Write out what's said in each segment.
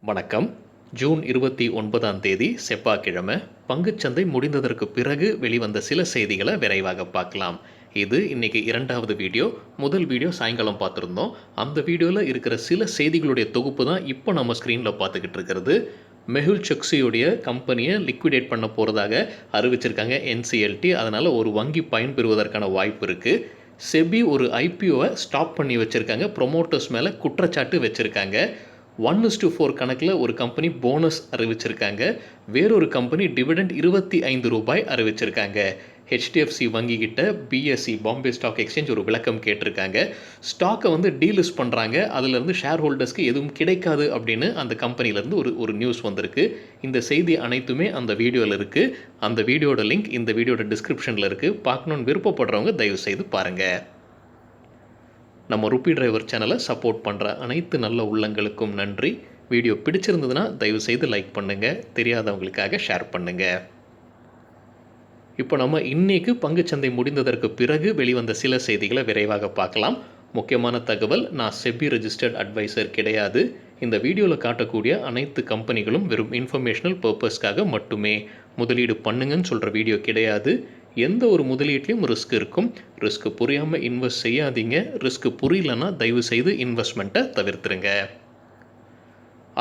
வணக்கம். ஜூன் 29ஆம் தேதி செவ்வாய்க்கிழமை பங்குச்சந்தை முடிந்ததற்கு பிறகு வெளிவந்த சில செய்திகளை விரைவாக பார்க்கலாம். இது இன்னைக்கு இரண்டாவது வீடியோ. முதல் வீடியோ சாயங்காலம் பார்த்துருந்தோம். அந்த வீடியோவில் இருக்கிற சில செய்திகளுடைய தொகுப்பு தான் இப்போ நம்ம ஸ்க்ரீனில் பார்த்துக்கிட்டு இருக்கிறது. மெஹுல் சோக்சியுடைய கம்பெனியை லிக்விடேட் பண்ண போகிறதாக அறிவிச்சிருக்காங்க NCLT. அதனால் ஒரு வங்கி பயன்பெறுவதற்கான வாய்ப்பு இருக்குது. செபி ஒரு IPOவை ஸ்டாப் பண்ணி வச்சுருக்காங்க. ப்ரொமோட்டர்ஸ் மேலே குற்றச்சாட்டு வச்சுருக்காங்க. 1:4 கணக்கில் ஒரு கம்பெனி போனஸ் அறிவிச்சிருக்காங்க. வேறொரு கம்பெனி டிவிடெண்ட் ₹25 அறிவிச்சிருக்காங்க. HDFC வங்கி கிட்ட BSE பாம்பே ஸ்டாக் எக்ஸ்சேஞ்ச் ஒரு விளக்கம் கேட்டிருக்காங்க. ஸ்டாக்கை டீலிஸ்ட் பண்ணுறாங்க. அதிலிருந்து ஷேர் ஹோல்டர்ஸ்க்கு எதுவும் கிடைக்காது அப்படின்னு அந்த கம்பெனிலேருந்து ஒரு நியூஸ் வந்திருக்கு. இந்த செய்தி அனைத்துமே அந்த வீடியோவில் இருக்குது. அந்த வீடியோட லிங்க் இந்த வீடியோட டிஸ்கிரிப்ஷனில் இருக்குது. பார்க்கணுன்னு விருப்பப்படுறவங்க தயவு செய்து பாருங்கள். நம்ம ருப்பி டிரைவர் சேனலை சப்போர்ட் பண்ணுற அனைத்து நல்ல உள்ளங்களுக்கும் நன்றி. வீடியோ பிடிச்சிருந்ததுன்னா தயவுசெய்து லைக் பண்ணுங்கள். தெரியாதவங்களுக்காக ஷேர் பண்ணுங்கள். இப்போ நம்ம இன்றைக்கு பங்குச்சந்தை முடிந்ததற்கு பிறகு வெளிவந்த சில செய்திகளை விரைவாக பார்க்கலாம். முக்கியமான தகவல், நான் செபி ரெஜிஸ்டர்ட் அட்வைசர் கிடையாது. இந்த வீடியோவில் காட்டக்கூடிய அனைத்து கம்பெனிகளும் வெறும் இன்ஃபர்மேஷனல் பர்பஸ்க்காக மட்டுமே. முதலீடு பண்ணுங்கன்னு சொல்கிற வீடியோ கிடையாது. எந்த ஒரு முதலீட்லையும் ரிஸ்க் இருக்கும். ரிஸ்க் புரியாமல் இன்வெஸ்ட் செய்யாதீங்க. ரிஸ்க் புரியலன்னா தயவு செய்து இன்வெஸ்ட்மெண்ட்டை தவிர்த்துருங்க.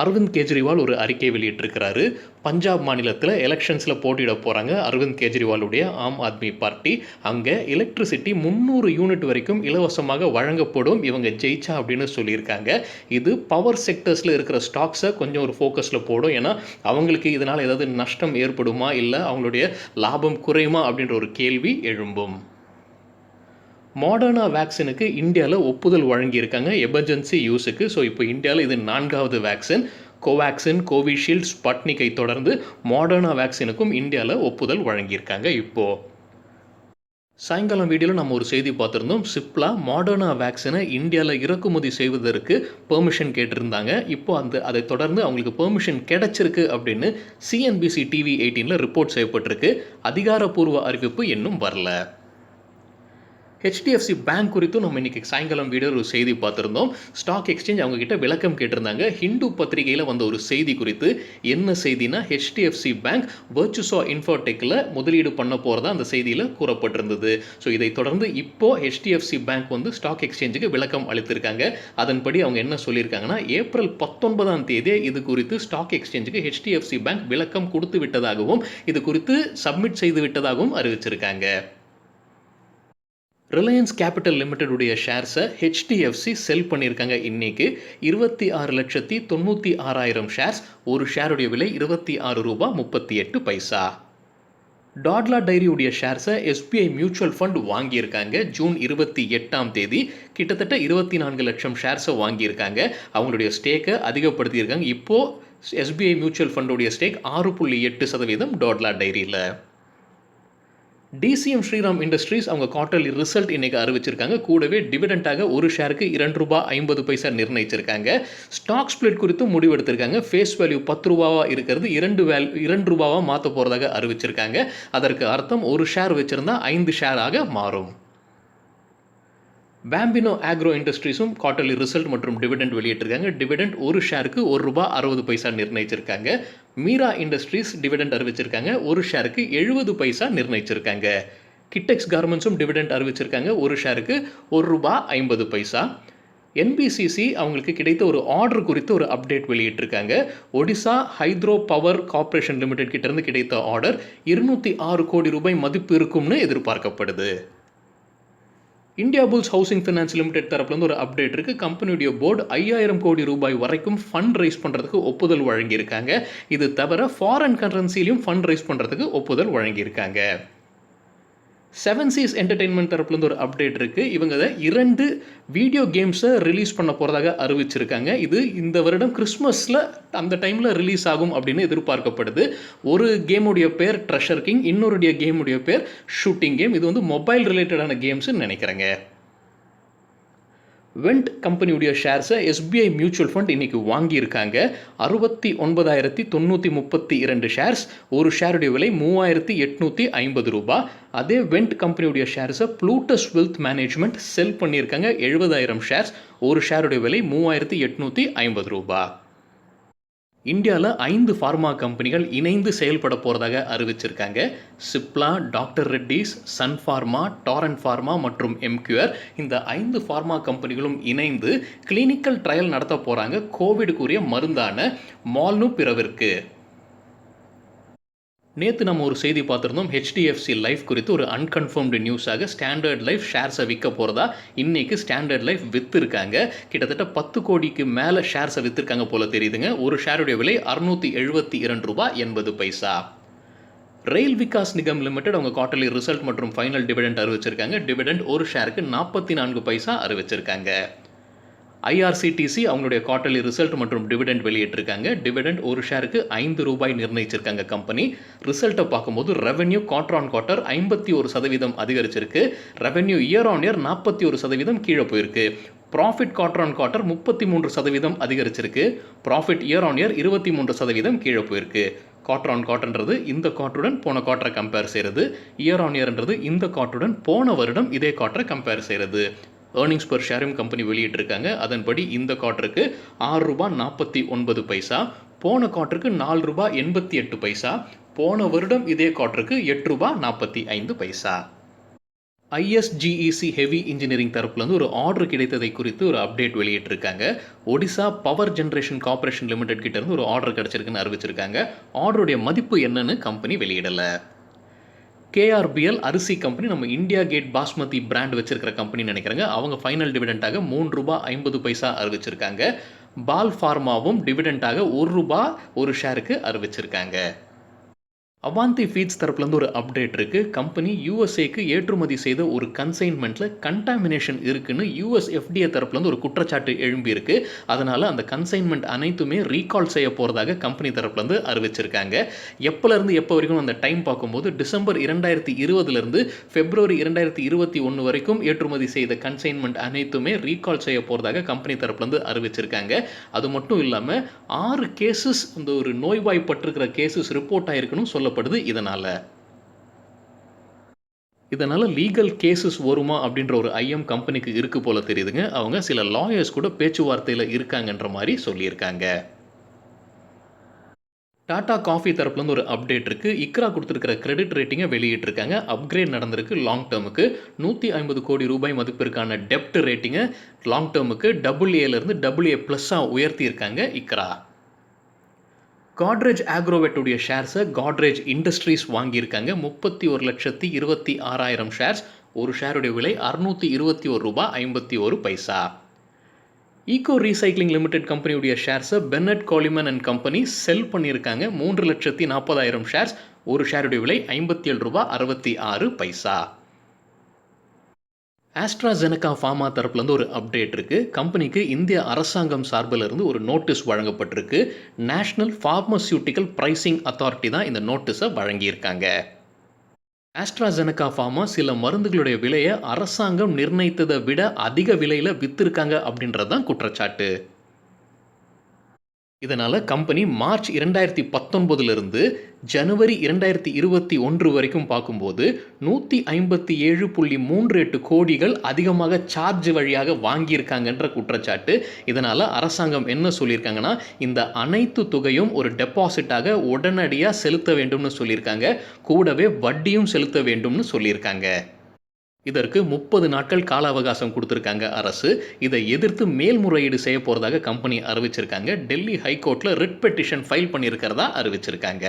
அரவிந்த் கெஜ்ரிவால் ஒரு அறிக்கை வெளியிட்டிருக்கிறாரு. பஞ்சாப் மாநிலத்தில் எலெக்ஷன்ஸில் போட்டியிட போகிறாங்க அரவிந்த் கெஜ்ரிவாலுடைய ஆம் ஆத்மி பார்ட்டி. அங்கே எலக்ட்ரிசிட்டி 300 யூனிட் வரைக்கும் இலவசமாக வழங்கப்படும் இவங்க ஜெயிச்சா அப்படின்னு சொல்லியிருக்காங்க. இது பவர் செக்டர்ஸில் இருக்கிற ஸ்டாக்ஸை கொஞ்சம் ஒரு ஃபோக்கஸில் போடும். ஏன்னா அவங்களுக்கு இதனால் ஏதாவது நஷ்டம் ஏற்படுமா, இல்லை அவங்களுடைய லாபம் குறையுமா அப்படின்ற ஒரு கேள்வி எழும்பும். மாடர்னா வேக்சினுக்கு இந்தியாவில் ஒப்புதல் வழங்கியிருக்காங்க எமர்ஜென்சி யூஸுக்கு. ஸோ இப்போ இந்தியாவில் இது 4வது வேக்சின். கோவேக்சின், கோவிஷீல்டு, ஸ்புட்னிக்கை தொடர்ந்து மாடர்னா வேக்சினுக்கும் இந்தியாவில் ஒப்புதல் வழங்கியிருக்காங்க. இப்போது சாயங்காலம் வீடியோவில் நம்ம ஒரு செய்தி பார்த்துருந்தோம். சிப்லா மாடர்னா வேக்சினை இந்தியாவில் இறக்குமதி செய்வதற்கு பெர்மிஷன் கேட்டிருந்தாங்க. இப்போது அதை தொடர்ந்து அவங்களுக்கு பெர்மிஷன் கிடைச்சிருக்கு அப்படின்னு CNBC TV 18 ரிப்போர்ட் செய்யப்பட்டிருக்கு. அதிகாரப்பூர்வ அறிவிப்பு இன்னும் வரல. HDFC பேங்க் குறித்தும் நம்ம இன்றைக்கி சாயங்காலம் வீடியோ ஒரு செய்தி பார்த்துருந்தோம். ஸ்டாக் எக்ஸ்சேஞ்ச் அவங்ககிட்ட விளக்கம் கேட்டிருந்தாங்க. ஹிந்து பத்திரிகையில் வந்த ஒரு செய்தி குறித்து. என்ன செய்தினா, HDFC பேங்க் வெர்ச்சுசா இன்ஃபோடெக்கில் முதலீடு பண்ண போகிறதா அந்த செய்தியில் கூறப்பட்டிருந்தது. ஸோ இதை தொடர்ந்து இப்போது HDFC பேங்க் ஸ்டாக் எக்ஸ்சேஞ்சுக்கு விளக்கம் அளித்திருக்காங்க. அதன்படி அவங்க என்ன சொல்லியிருக்காங்கன்னா, ஏப்ரல் 19ஆம் தேதி இது குறித்து ஸ்டாக் எக்ஸ்சேஞ்சுக்கு HDFC பேங்க் விளக்கம் கொடுத்து விட்டதாகவும் இது குறித்து சப்மிட் செய்து விட்டதாகவும் அறிவிச்சிருக்காங்க. ரிலையன்ஸ் கேபிட்டல் லிமிடெட் உடைய ஷேர்ஸை HDFC செல் பண்ணியிருக்காங்க. இன்றைக்கி 26,96,000 ஷேர்ஸ். ஒரு ஷேருடைய விலை ₹26.38. டாட்லா டைரி உடைய ஷேர்ஸை SBI மியூச்சுவல் ஃபண்ட் வாங்கியிருக்காங்க. ஜூன் 28ஆம் தேதி கிட்டத்தட்ட 24 லட்சம் ஷேர்ஸை வாங்கியிருக்காங்க. அவங்களுடைய ஸ்டேக்கை அதிகப்படுத்தியிருக்காங்க. இப்போது SBI மியூச்சுவல் ஃபண்டுடைய ஸ்டேக் 6.8% டாட்லா டைரியில். DCM ஸ்ரீராம் இண்டஸ்ட்ரீஸ் அவங்க குவார்ட்டர்லி ரிசல்ட் இன்றைக்கி அறிவிச்சிருக்காங்க. கூடவே டிவிடெண்டாக ஒரு ஷேருக்கு ₹2.50 நிர்ணயிச்சிருக்காங்க. ஸ்டாக் ஸ்பிளிட் குறித்தும் முடிவெடுத்திருக்காங்க. ஃபேஸ் வேல்யூ ₹10 இருக்கிறது ₹2 மாற்ற போகிறதாக அறிவிச்சிருக்காங்க. அதற்கு அர்த்தம் ஒரு ஷேர் வச்சுருந்தா 5 ஷேராக மாறும். பாம்பினோ ஆக்ரோ இண்டஸ்ட்ரீஸும் குவார்ட்டர்லி ரிசல்ட் மற்றும் டிவிடெண்ட் வெளியிட்டிருக்காங்க. டிவிடெண்ட் ஒரு ஷேருக்கு ₹1.60 நிர்ணயிச்சிருக்காங்க. மீரா இண்டஸ்ட்ரீஸ் டிவிடெண்ட் அறிவிச்சிருக்காங்க. ஒரு ஷேருக்கு ₹70 நிர்ணயிச்சிருக்காங்க. கிட்டெக்ஸ் கார்மெண்ட்ஸும் டிவிடெண்ட் அறிவிச்சிருக்காங்க. ஒரு ஷேருக்கு ₹1.50. NBCC அவங்களுக்கு கிடைத்த ஒரு ஆர்டர் குறித்து ஒரு அப்டேட் வெளியிட்டிருக்காங்க. Odisha hydro power corporation limited கிட்டேருந்து கிடைத்த ஆர்டர் ₹206 கோடி மதிப்பு இருக்கும்னு எதிர்பார்க்கப்படுது. India bulls housing finance limited தரப்புலேருந்து ஒரு அப்டேட் இருக்குது. கம்பெனியுடைய போர்டு ₹5000 கோடி வரைக்கும் ஃபண்ட் ரைஸ் பண்ணுறதுக்கு ஒப்புதல் வழங்கியிருக்காங்க. இது தவிர ஃபாரின் கரன்சிலையும் ஃபண்ட் ரைஸ் பண்ணுறதுக்கு ஒப்புதல் வழங்கியிருக்காங்க. 7 Seas என்டர்டெயின்மெண்ட் தரப்புலேருந்து ஒரு அப்டேட் இருக்குது. இவங்க 2 வீடியோ கேம்ஸை ரிலீஸ் பண்ண போகிறதாக அறிவிச்சிருக்காங்க. இது இந்த வருடம் கிறிஸ்மஸில் அந்த டைமில் ரிலீஸ் ஆகும் அப்படின்னு எதிர்பார்க்கப்படுது. ஒரு கேமுடைய பேர் ட்ரெஷர் கிங், இன்னொருடைய கேமுடைய பேர் ஷூட்டிங் கேம். இது மொபைல் ரிலேட்டடான கேம்ஸ்ன்னு நினைக்கிறேங்க. வெண்ட் கம்பெனியுடைய ஷேர்ஸை SBI மியூச்சுவல் ஃபண்ட் இன்றைக்கி வாங்கியிருக்காங்க. 69,932 ஷேர்ஸ். ஒரு ஷேருடைய விலை ₹3,850. அதே வெண்ட் கம்பெனியுடைய ஷேர்ஸை ப்ளூட்டஸ் வெல்த் மேனேஜ்மெண்ட் செல் பண்ணியிருக்காங்க. 70,000 ஷேர்ஸ். ஒரு ஷேருடைய விலை ₹3,850. இந்தியாவில் 5 ஃபார்மா கம்பெனிகள் இணைந்து செயல்பட போகிறதாக அறிவிச்சிருக்காங்க. Cipla, doctor Reddy's, Sun Pharma, Torrent pharma மற்றும் எம்கியூஆர் இந்த 5 ஃபார்மா கம்பெனிகளும் இணைந்து கிளினிக்கல் ட்ரையல் நடத்த போகிறாங்க கோவிடுக்குரிய மருந்தான மால்னுபிரவிற்கு. நேற்று நம்ம ஒரு செய்தி பார்த்துருந்தோம். HDFC லைஃப் குறித்து ஒரு அன்கன்ஃபர்ம்டு நியூஸாக ஸ்டாண்டர்ட் லைஃப் ஷேர்ஸை விற்க போகிறதா இன்றைக்கி ஸ்டாண்டர்ட் லைஃப் விற்றுருக்காங்க. கிட்டத்தட்ட 10 கோடிக்கு மேலே ஷேர்ஸை விற்றுருக்காங்க போல தெரியுதுங்க. ஒரு ஷேருடைய விலை ₹672.80. ரெயில் விகாஸ் நிகம் லிமிடெட் அவங்க குவார்டர்லி ரிசல்ட் மற்றும் ஃபைனல் டிவிடெண்ட் அறிவிச்சிருக்காங்க. டிவிடெண்ட் ஒரு ஷேருக்கு 44 பைசா அறிவிச்சிருக்காங்க. IRCTC அவங்களுடைய குவார்டர்லி ரிசல்ட் மற்றும் டிவிடெண்ட் வெளியிட்டிருக்காங்க. டிவிடெண்ட் ஒரு ஷேருக்கு ₹5 நிர்ணயிச்சிருக்காங்க கம்பெனி. ரிசல்ட்டை பார்க்கும்போது ரெவென்யூ குவார்டர் ஆன் குவார்டர் 51% அதிகரிச்சிருக்கு. ரெவென்யூ இயர் ஆன் இயர் 41% கீழே போயிருக்கு. ப்ராஃபிட் குவார்டர் ஆன் குவார்டர் 33% அதிகரிச்சிருக்கு. ப்ராஃபிட் இயர் ஆன் இயர் 23% கீழே போயிருக்கு. குவார்டர் ஆன் குவார்டர்ன்றது இந்த குவார்டருடன் போன குவார்டரை கம்பேர் செய்கிறது. இயர் ஆன் இயர்ன்றது இந்த குவார்டருடன் போன வருடம் இதே குவார்டரை கம்பேர் செய்கிறது. ஏர்னிங்ஸ் பர் ஷேரும் கம்பெனி வெளியிட்டிருக்காங்க. அதன்படி இந்த குவார்ட்டருக்கு ₹6.49, போன குவார்ட்டருக்கு ₹4.88, போன வருடம் இதே குவார்ட்டருக்கு ₹8.45. ISGEC ஹெவி இன்ஜினியரிங் தரப்புலேருந்து ஒரு ஆர்டர் கிடைத்ததை குறித்து ஒரு அப்டேட் வெளியிட்டிருக்காங்க. Odisha power generation corporation limited கிட்டேருந்து ஒரு ஆர்டர் கிடச்சிருக்குன்னு அறிவிச்சிருக்காங்க. ஆர்டருடைய மதிப்பு என்னன்னு கம்பெனி வெளியிடலை. KRBL அரிசி கம்பெனி நம்ம இந்தியா கேட் பாஸ்மதி பிராண்ட் வச்சிருக்கிற கம்பெனி நினைக்கிறாங்க. அவங்க ஃபைனல் டிவிடெண்டாக ₹3.50 அறிவிச்சிருக்காங்க. பால் ஃபார்மாவும் டிவிடெண்டாக ₹1 ஒரு ஷேருக்கு அறிவிச்சிருக்காங்க. அவாந்தி ஃபீட்ஸ் தரப்புலேருந்து ஒரு அப்டேட் இருக்குது. கம்பெனி USAக்கு ஏற்றுமதி செய்த ஒரு கன்சைன்மெண்ட்டில் கண்டாமினேஷன் இருக்குன்னு US FDA தரப்புலேருந்து ஒரு குற்றச்சாட்டு எழும்பியிருக்கு. அதனால் அந்த கன்சைன்மெண்ட் அனைத்துமே ரீகால் செய்ய போகிறதாக கம்பெனி தரப்புலேருந்து அறிவிச்சிருக்காங்க. எப்போலேருந்து எப்போ வரைக்கும் அந்த டைம் பார்க்கும்போது டிசம்பர் 2020 பிப்ரவரி 2021 வரைக்கும் ஏற்றுமதி செய்த கன்சைன்மெண்ட் அனைத்துமே ரீகால் செய்ய போகிறதாக கம்பெனி தரப்புலேருந்து அறிவிச்சிருக்காங்க. அது மட்டும் இல்லாமல் 6 கேசஸ் இந்த ஒரு நோய்வாய்ப்பட்டிருக்கிற கேசஸ் ரிப்போர்ட் ஆகிருக்குன்னு சொல்ல இதனால லீகல் கேசஸ் வருமா அப்படின்ற ஒரு ஐயம் கம்பெனிக்கு இருக்கு போல தெரியுதுங்க. அவங்க சில லாயர்ஸ் கூட பேச்சுவார்த்தையில் இருக்காங்கன்ற மாதிரி சொல்லியிருக்காங்க. டாடா காஃபி தரப்புலேருந்து ஒரு அப்டேட் இருக்குது. இக்ரா கொடுத்துருக்கிற கிரெடிட் ரேட்டிங்கை வெளியிட்டிருக்காங்க. அப்கிரேட் நடந்திருக்கு. லாங் டேர்முக்கு ₹150 கோடி மதிப்பிற்கான டெப்ட் ரேட்டிங்கை லாங் டேர்முக்கு AA-லேருந்து AA+ உயர்த்தியிருக்காங்க இக்ரா. காட்ரேஜ் ஆக்ரோவெட்டுடைய ஷேர்ஸை காட்ரேஜ் இண்டஸ்ட்ரீஸ் வாங்கியிருக்காங்க. 31,26,000 ஷேர்ஸ். ஒரு ஷேருடைய விலை ₹621.51. ஈகோ ரீசைக்ளிங் லிமிடெட் கம்பெனியுடைய shares Bennett Coleman and company sell பண்ணியிருக்காங்க. 3,40,000 ஷேர்ஸ். ஒரு ஷேருடைய விலை ₹57.66. ஆஸ்ட்ராஜெனகா ஃபார்மா தரப்புலேருந்து ஒரு அப்டேட் இருக்குது. கம்பெனிக்கு இந்திய அரசாங்கம் சார்பிலிருந்து ஒரு நோட்டீஸ் வழங்கப்பட்டிருக்கு. நேஷனல் ஃபார்மசியூட்டிக்கல் பிரைசிங் அத்தாரிட்டி தான் இந்த நோட்டீஸை வழங்கியிருக்காங்க. ஆஸ்ட்ராஜெனகா ஃபார்மா சில மருந்துகளுடைய விலையை அரசாங்கம் நிர்ணயித்ததை விட அதிக விலையில் விற்றுருக்காங்க அப்படின்றது தான் குற்றச்சாட்டு. இதனால் கம்பெனி மார்ச் 2019 ஜனவரி 2021 வரைக்கும் பார்க்கும்போது 157.38 கோடிகள் அதிகமாக சார்ஜ் வழியாக வாங்கியிருக்காங்கன்ற குற்றச்சாட்டு. இதனால் அரசாங்கம் என்ன சொல்லியிருக்காங்கன்னா, இந்த அனைத்து தொகையும் ஒரு டெபாசிட்டாக உடனடியாக செலுத்த வேண்டும்னு சொல்லியிருக்காங்க. கூடவே வட்டியும் செலுத்த வேண்டும்னு சொல்லியிருக்காங்க. இதற்கு 30 நாட்கள் கால அவகாசம் கொடுத்துருக்காங்க அரசு. இதை எதிர்த்து மேல்முறையீடு செய்ய போகிறதாக கம்பெனி அறிவிச்சிருக்காங்க. டெல்லி ஹைகோர்ட்டில் ரிட் பெட்டிஷன் ஃபைல் பண்ணியிருக்கிறதா அறிவிச்சிருக்காங்க.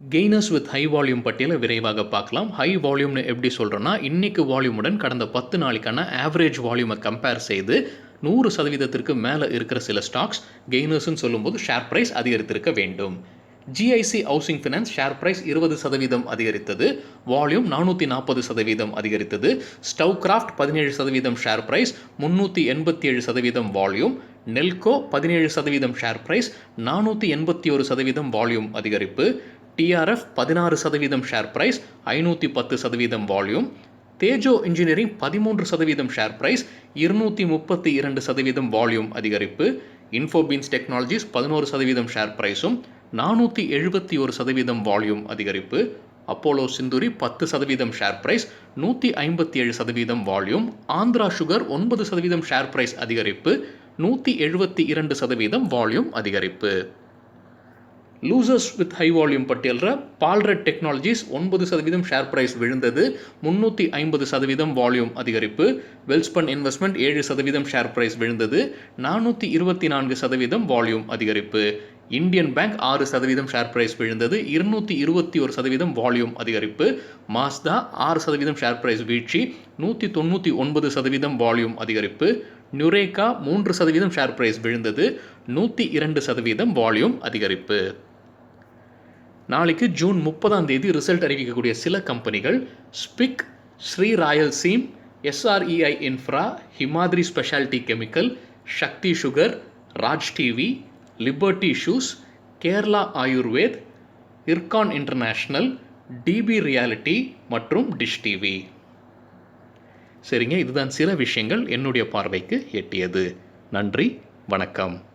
கெய்னர்ஸ் வித் ஹை வால்யூம் பட்டியலை விரைவாக பார்க்கலாம். ஹை வால்யூம்னு எப்படி சொல்கிறோன்னா, இன்னைக்கு வால்யூமுடன் கடந்த 10 நாளைக்கான ஆவரேஜ் வால்யூமை கம்பேர் செய்து 100% மேலே இருக்கிற சில ஸ்டாக்ஸ் கெய்னர்ஸ்ன்னு சொல்லும்போது ஷேர் ப்ரைஸ் அதிகரித்திருக்க வேண்டும். GIC housing finance share price 20% அதிகரித்தது. வால்யூம் 440% அதிகரித்தது. Stove Kraft 17% share price, 387% volume. Nelco 17% share price, 481% volume அதிகரிப்பு. TRF 16% share price, 510% volume. Thejo engineering 13% share price, 232% volume அதிகரிப்பு. இன்ஃபோபீன்ஸ் டெக்னாலஜிஸ் 11% ஷேர் பிரைஸும் 471% வால்யூம் அதிகரிப்பு. Apollo Sindoori 10% share price, 157% volume. Andhra sugar 9% share price அதிகரிப்பு, 172% volume அதிகரிப்பு. Losers with high volume பட்டியலில் பால்ரெட் technologies 9% share price விழுந்தது. 350% volume அதிகரிப்பு. Welspun investment 7% share price விழுந்தது. 424% volume அதிகரிப்பு. இந்தியன் பேங்க் 6% ஷேர் பிரைஸ் விழுந்தது. 221% வால்யூம் அதிகரிப்பு. மாஸ்தா 6% ஷேர் பிரைஸ் வீழ்ச்சி. 199% வால்யூம் அதிகரிப்பு. நுரேகா 3% ஷேர் பிரைஸ் விழுந்தது. 102% வால்யூம் அதிகரிப்பு. நாளைக்கு ஜூன் 30 ரிசல்ட் அறிவிக்கக்கூடிய சில கம்பெனிகள் SPIC, Shree Rayalaseema, SREI infra, Himadri speciality chemical, Shakti sugar, Raj TV, liberty shoes, Kerala Ayurved, Ircon international, DB realty மற்றும் டிஷ் டிவி. சரிங்க, இதுதான் சில விஷயங்கள் என்னுடைய பார்வைக்கு எட்டியது. நன்றி, வணக்கம்.